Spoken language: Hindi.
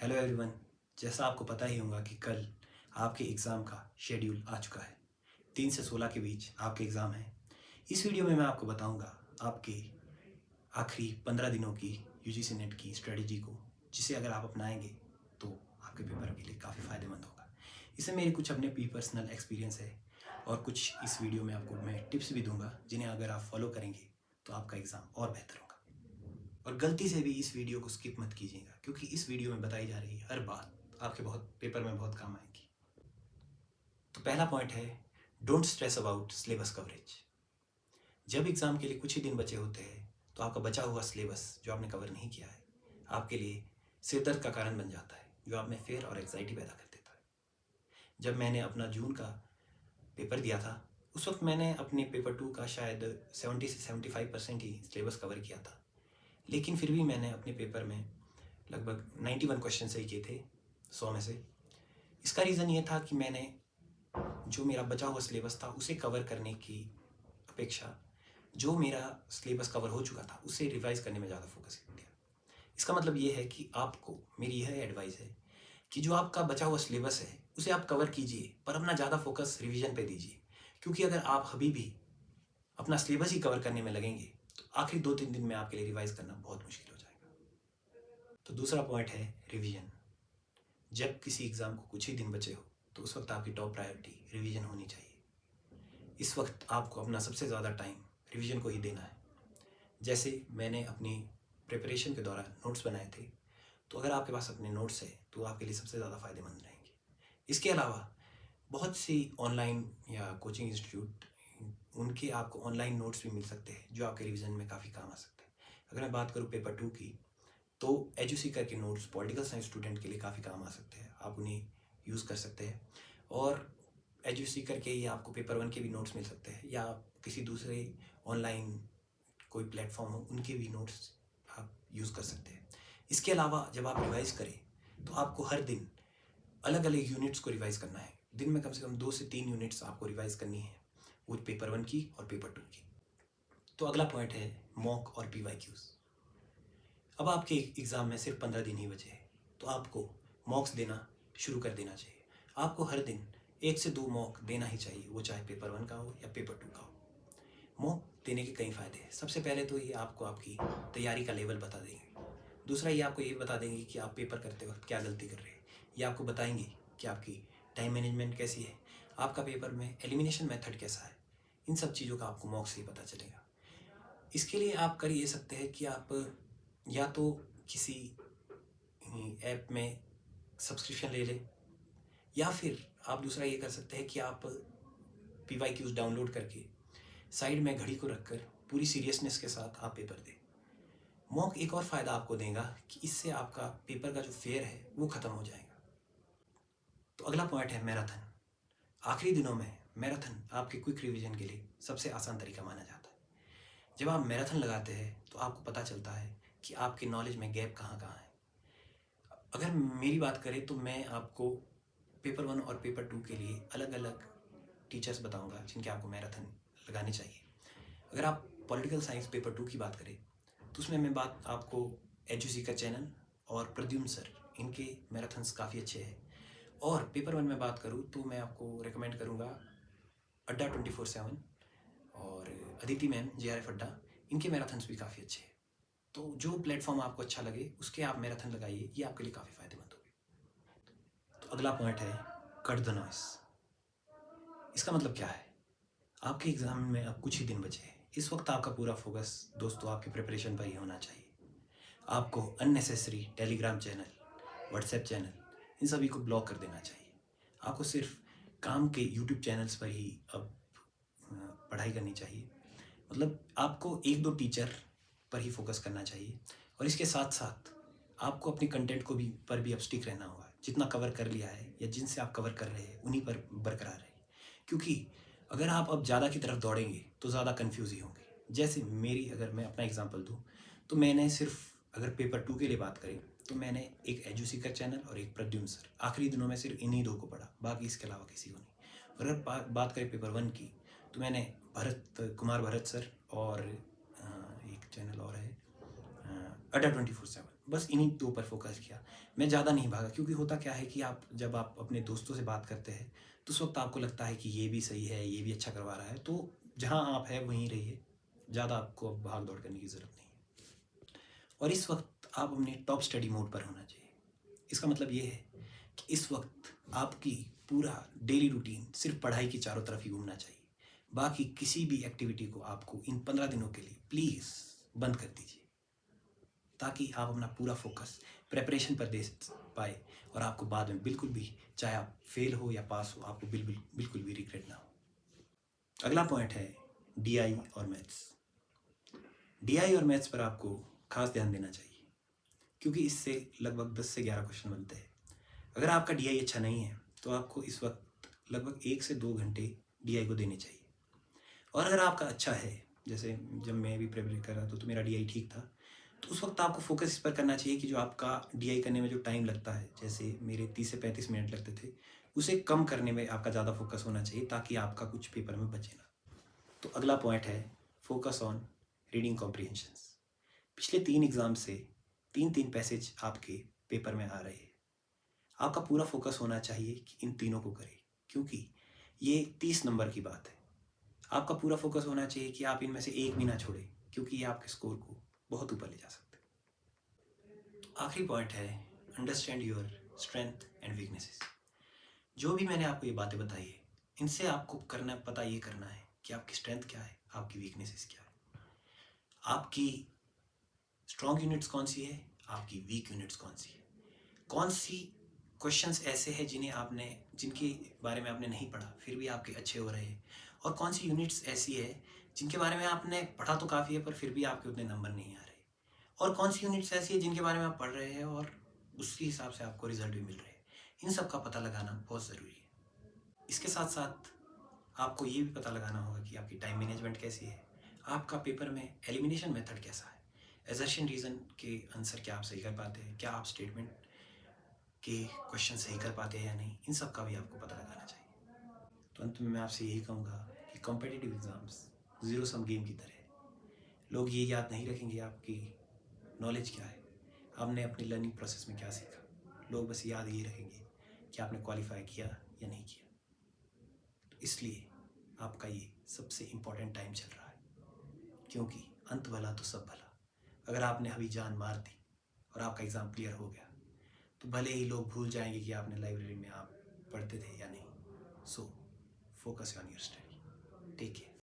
Hello everyone. जैसा आपको पता ही होगा कि कल आपके एग्ज़ाम का शेड्यूल आ चुका है। 3 से 16 के बीच आपके एग्ज़ाम हैं। इस वीडियो में मैं आपको बताऊंगा आपके आखिरी 15 दिनों की यूजीसी नेट की स्ट्रेटजी को, जिसे अगर आप अपनाएंगे तो आपके पेपर के लिए काफ़ी फ़ायदेमंद होगा। इससे मेरे कुछ अपने पर्सनल एक्सपीरियंस है और कुछ इस वीडियो में आपको मैं टिप्स भी दूंगा, जिन्हें अगर आप फॉलो करेंगे तो आपका एग्ज़ाम और बेहतर होगा। और गलती से भी इस वीडियो को स्किप मत कीजिएगा, क्योंकि इस वीडियो में बताई जा रही हर बात आपके पेपर में बहुत काम आएगी। तो पहला पॉइंट है, don't stress about syllabus coverage. जब एग्ज़ाम के लिए कुछ ही दिन बचे होते हैं तो आपका बचा हुआ सिलेबस जो आपने कवर नहीं किया है आपके लिए सिरदर्द का कारण बन जाता है, जो आप में फेयर और एग्जाइटी पैदा कर देता है। जब मैंने अपना जून का पेपर दिया था, उस वक्त मैंने अपने पेपर 2 का शायद 70 से 75% ही सिलेबस कवर किया था, लेकिन फिर भी मैंने अपने पेपर में लगभग 91 क्वेश्चन सही किए थे 100 में से। इसका रीज़न ये था कि मैंने जो मेरा बचा हुआ सिलेबस था उसे कवर करने की अपेक्षा जो मेरा सिलेबस कवर हो चुका था उसे रिवाइज करने में ज़्यादा फोकस दिया। इसका मतलब ये है कि आपको मेरी यह एडवाइस है कि जो आपका बचा हुआ सिलेबस है उसे आप कवर कीजिए, पर अपना ज़्यादा फोकस रिवीजन पे दीजिए। क्योंकि अगर आप अभी भी अपना सिलेबस ही कवर करने में लगेंगे तो आखिरी 2-3 दिन में आपके लिए रिवाइज करना बहुत मुश्किल हो जाएगा। तो दूसरा पॉइंट है रिवीजन। जब किसी एग्ज़ाम को कुछ ही दिन बचे हो तो उस वक्त आपकी टॉप प्रायोरिटी रिवीजन होनी चाहिए। इस वक्त आपको अपना सबसे ज़्यादा टाइम रिवीजन को ही देना है। जैसे मैंने अपनी प्रिपरेशन के दौरान नोट्स बनाए थे, तो अगर आपके पास अपने नोट्स है तो आपके लिए सबसे ज़्यादा फ़ायदेमंद रहेंगे। इसके अलावा बहुत सी ऑनलाइन या कोचिंग इंस्टीट्यूट, उनके आपको ऑनलाइन नोट्स भी मिल सकते हैं जो आपके रिवीजन में काफ़ी काम आ सकते हैं। अगर मैं बात करूँ पेपर 2 की, तो एजुसीकर के नोट्स पॉलिटिकल साइंस स्टूडेंट के लिए काफ़ी काम आ सकते हैं, आप उन्हें यूज़ कर सकते हैं। और एजुसीकर के ही आपको पेपर 1 के भी नोट्स मिल सकते हैं, या किसी दूसरे ऑनलाइन कोई प्लेटफॉर्म हो उनके भी नोट्स आप यूज़ कर सकते हैं। इसके अलावा जब आप रिवाइज़ करें तो आपको हर दिन अलग अलग यूनिट्स को रिवाइज़ करना है। दिन में कम से कम 2 से 3 यूनिट्स आपको रिवाइज़ करनी है, वो पेपर 1 की और पेपर 2 की। तो अगला पॉइंट है मॉक और पीवाईक्यूज़। अब आपके एग्ज़ाम में सिर्फ 15 दिन ही बचे हैं, तो आपको मॉक्स देना शुरू कर देना चाहिए। आपको हर दिन 1 से 2 मॉक देना ही चाहिए, वो चाहे पेपर 1 का हो या पेपर 2 का हो। मॉक देने के कई फ़ायदे हैं। सबसे पहले तो ये आपको आपकी तैयारी का लेवल बता देंगे। दूसरा, ये आपको ये बता देंगे कि आप पेपर करते वक्त क्या गलती कर रहे हैं। ये आपको बताएंगे कि आपकी टाइम मैनेजमेंट कैसी है, आपका पेपर में एलिमिनेशन मेथड कैसा है। इन सब चीज़ों का आपको मॉक से ही पता चलेगा। इसके लिए आप कर ये सकते हैं कि आप या तो किसी ऐप में सब्सक्रिप्शन ले लें, या फिर आप दूसरा ये कर सकते हैं कि आप पीवाईक्यूज़ डाउनलोड करके साइड में घड़ी को रखकर पूरी सीरियसनेस के साथ आप पेपर दें। मॉक एक और फ़ायदा आपको देगा कि इससे आपका पेपर का जो फेयर है वो ख़त्म हो जाएगा। तो अगला पॉइंट है मैराथन। आखिरी दिनों में मैराथन आपके क्विक रिवीजन के लिए सबसे आसान तरीका माना जाता है। जब आप मैराथन लगाते हैं तो आपको पता चलता है कि आपके नॉलेज में गैप कहाँ कहाँ है। अगर मेरी बात करें तो मैं आपको पेपर 1 और पेपर 2 के लिए अलग अलग टीचर्स बताऊंगा जिनके आपको मैराथन लगाने चाहिए। अगर आप पॉलिटिकल साइंस पेपर 2 की बात करें तो उसमें मैं बात आपको एजुसी का चैनल और प्रद्युम्न सर, इनके मैराथन्स काफ़ी अच्छे हैं। और पेपर 1 में बात करूँ तो मैं आपको रिकमेंड करूँगा अड्डा 24/7 और अदिति मैम JRF अड्डा, इनके मैराथन्स भी काफ़ी अच्छे हैं। तो जो प्लेटफॉर्म आपको अच्छा लगे उसके आप मैराथन लगाइए, ये आपके लिए काफ़ी फ़ायदेमंद होगी। तो अगला पॉइंट है कट द नॉइस। इसका मतलब क्या है? आपके एग्ज़ाम में अब कुछ ही दिन बचे हैं। इस वक्त आपका पूरा फोकस दोस्तों आपकी प्रिपरेशन पर ही होना चाहिए। आपको unnecessary Telegram channel, WhatsApp channel, इन सभी को ब्लॉक कर देना चाहिए। आपको सिर्फ काम के यूट्यूब चैनल्स पर ही अब पढ़ाई करनी चाहिए। मतलब आपको 1-2 टीचर पर ही फोकस करना चाहिए, और इसके साथ साथ आपको अपने कंटेंट को भी अब स्टिक रहना होगा। जितना कवर कर लिया है या जिनसे आप कवर कर रहे हैं उन्हीं पर बरकरार रहिए, क्योंकि अगर आप अब ज़्यादा की तरफ दौड़ेंगे तो ज़्यादा कन्फ्यूज ही होंगे। जैसे मेरी अगर मैं अपना एग्जांपल दूं तो मैंने सिर्फ, अगर पेपर 2 के लिए बात करें तो मैंने एक एजुसीकर चैनल और एक प्रद्युम्न सर, आखिरी दिनों में सिर्फ इन्हीं 2 को पढ़ा, बाकी इसके अलावा किसी को नहीं। अगर बात करें पेपर 1 की तो मैंने भरत सर और एक चैनल और है अड्डा 24/7, बस इन्हीं दो पर फोकस किया। मैं ज़्यादा नहीं भागा, क्योंकि होता क्या है कि जब आप अपने दोस्तों से बात करते हैं तो उस वक्त आपको लगता है कि ये भी सही है, ये भी अच्छा करवा रहा है, तो जहाँ आप हैं वहीं रहिए, ज़्यादा आपको अब भाग दौड़ करने की ज़रूरत नहीं है। और इस वक्त आप अपने टॉप स्टडी मोड पर होना चाहिए। इसका मतलब ये है कि इस वक्त आपकी पूरा डेली रूटीन सिर्फ पढ़ाई की चारों तरफ ही घूमना चाहिए। बाकी किसी भी एक्टिविटी को आपको इन 15 दिनों के लिए प्लीज़ बंद कर दीजिए, ताकि आप अपना पूरा फोकस प्रेपरेशन पर दे पाए और आपको बाद में बिल्कुल भी, चाहे आप फेल हो या पास हो, आपको बिल्कुल भी रिग्रेट ना हो। अगला पॉइंट है डीआई और मैथ्स। डीआई और मैथ्स पर आपको खास ध्यान देना चाहिए, क्योंकि इससे लगभग 10 से 11 क्वेश्चन बनते हैं। अगर आपका डीआई अच्छा नहीं है तो आपको इस वक्त लगभग 1 से 2 घंटे डीआई को देने चाहिए। और अगर आपका अच्छा है, जैसे जब मैं भी प्रिपेयर कर रहा था तो मेरा डीआई ठीक था, तो उस वक्त आपको फोकस इस पर करना चाहिए कि जो आपका डीआई करने में जो टाइम लगता है, जैसे मेरे 30 से 35 मिनट लगते थे, उसे कम करने में आपका ज़्यादा फोकस होना चाहिए, ताकि आपका कुछ पेपर में बचे ना। तो अगला पॉइंट है फोकस ऑन रीडिंग कॉम्प्रिहेंशंस। पिछले 3 एग्ज़ाम से 3-3 पैसेज आपके पेपर में आ रहे हैं। आपका पूरा फोकस होना चाहिए कि इन तीनों को करें, क्योंकि ये 30 नंबर की बात है। आपका पूरा फोकस होना चाहिए कि आप इनमें से एक भी ना छोड़ें, क्योंकि ये आपके स्कोर को बहुत ऊपर ले जा सकते हैं। आखिरी पॉइंट है understand your strength and weaknesses. जो भी मैंने आपको ये बातें बताई है, इनसे आपको पता ये करना है कि आपकी स्ट्रेंथ क्या है, आपकी वीकनेसेस क्या है, आपकी स्ट्रॉन्ग यूनिट्स कौन सी है, आपकी वीक यूनिट्स कौन सी है, कौन सी क्वेश्चंस ऐसे हैं जिनके बारे में आपने नहीं पढ़ा फिर भी आपके अच्छे हो रहे हैं, और कौन सी यूनिट्स ऐसी है जिनके बारे में आपने पढ़ा तो काफ़ी है पर फिर भी आपके उतने नंबर नहीं आ रहे, और कौन सी यूनिट्स ऐसी है जिनके बारे में आप पढ़ रहे हैं और उसी हिसाब से आपको रिजल्ट भी मिल रहे हैं। इन सब का पता लगाना बहुत ज़रूरी है। इसके साथ साथ आपको ये भी पता लगाना होगा कि आपकी टाइम मैनेजमेंट कैसी है, आपका पेपर में एलिमिनेशन मेथड कैसा है, एजर्शन रीज़न के आंसर क्या आप सही कर पाते हैं, क्या आप स्टेटमेंट के क्वेश्चन सही कर पाते हैं या नहीं, इन सब का भी आपको पता लगाना चाहिए। तो अंत में मैं आपसे यही कहूँगा कि कॉम्पिटिटिव एग्ज़ाम्स ज़ीरो सम गेम की तरह है। लोग ये याद नहीं रखेंगे आपकी नॉलेज क्या है, आपने अपनी लर्निंग प्रोसेस में क्या सीखा, लोग बस याद ये रखेंगे कि आपने क्वालिफाई किया या नहीं किया। तो इसलिए आपका ये सबसे इम्पोर्टेंट टाइम चल रहा है, क्योंकि अंत भला तो सब भला। अगर आपने अभी जान मार दी और आपका एग्ज़ाम क्लियर हो गया, तो भले ही लोग भूल जाएंगे कि आपने लाइब्रेरी में आप पढ़ते थे या नहीं। So focus on your study. Take care.